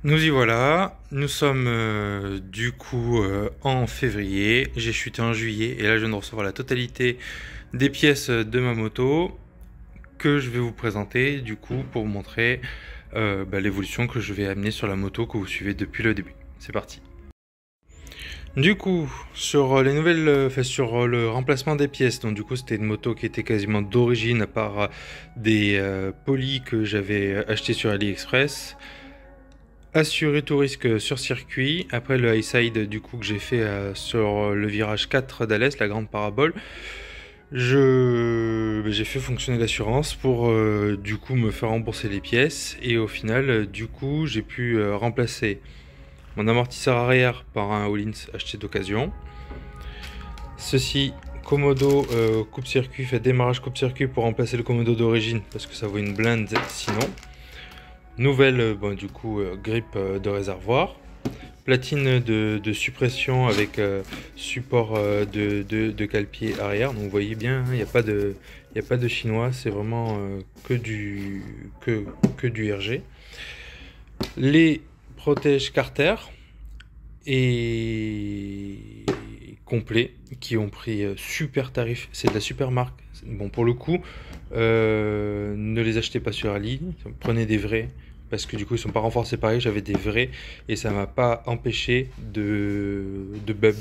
Nous y voilà, nous sommes en février, j'ai chuté en juillet et là je viens de recevoir la totalité des pièces de ma moto que je vais vous présenter du coup pour vous montrer l'évolution que je vais amener sur la moto que vous suivez depuis le début. C'est parti. Du coup, sur les nouvelles, sur le remplacement des pièces, donc du coup c'était une moto qui était quasiment d'origine à part des polis que j'avais acheté sur AliExpress. Assuré tout risque sur circuit. Après le high side du coup que j'ai fait sur le virage 4 d'Alès, la grande parabole, j'ai fait fonctionner l'assurance pour du coup me faire rembourser les pièces et au final du coup j'ai pu remplacer mon amortisseur arrière par un Öhlins acheté d'occasion. Ceci Komodo coupe-circuit, fait démarrage coupe-circuit pour remplacer le Komodo d'origine parce que ça vaut une blinde sinon. Nouvelle grippe de réservoir, platine de suppression avec support de cale-pied arrière. Donc vous voyez bien, il n'y a pas de chinois, c'est vraiment que du RG. Les protèges Carter et complets qui ont pris super tarif, c'est de la super marque. Bon, pour le coup, ne les achetez pas sur Ali, prenez des vrais parce que du coup ils sont pas renforcés pareil, j'avais des vrais et ça m'a pas empêché de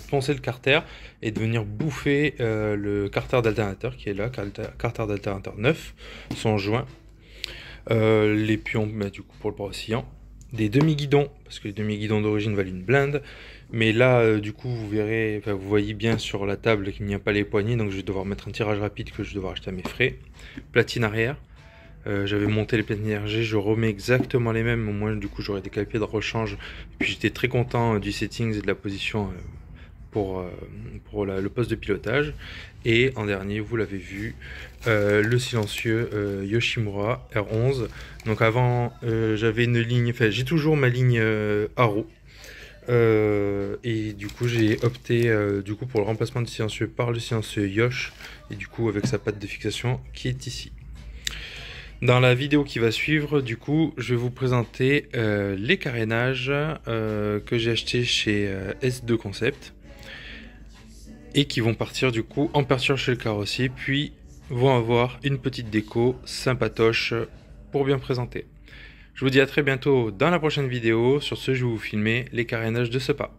poncer le carter et de venir bouffer le carter d'alternateur qui est là, carter d'alternateur neuf, sans joint, les pions du coup pour le bras oscillant, des demi-guidons parce que les demi-guidons d'origine valent une blinde, mais là du coup vous verrez, vous voyez bien sur la table qu'il n'y a pas les poignées, donc je vais devoir mettre un tirage rapide que je vais devoir acheter à mes frais. Platine arrière, j'avais monté les platines RG, je remets exactement les mêmes, au moins du coup j'aurai des cale-pieds de rechange, et puis j'étais très content du settings et de la position pour le poste de pilotage. Et en dernier, vous l'avez vu, le silencieux Yoshimura R11. Donc avant j'avais une ligne, enfin j'ai toujours ma ligne Haro, et du coup j'ai opté pour le remplacement du silencieux par le silencieux Yosh, et du coup avec sa patte de fixation qui est ici. Dans la vidéo qui va suivre, du coup, je vais vous présenter les carénages que j'ai achetés chez S2 Concept et qui vont partir du coup en peinture chez le carrossier, puis vont avoir une petite déco sympatoche pour bien présenter. Je vous dis à très bientôt dans la prochaine vidéo. Sur ce, je vais vous filmer les carénages de ce pas.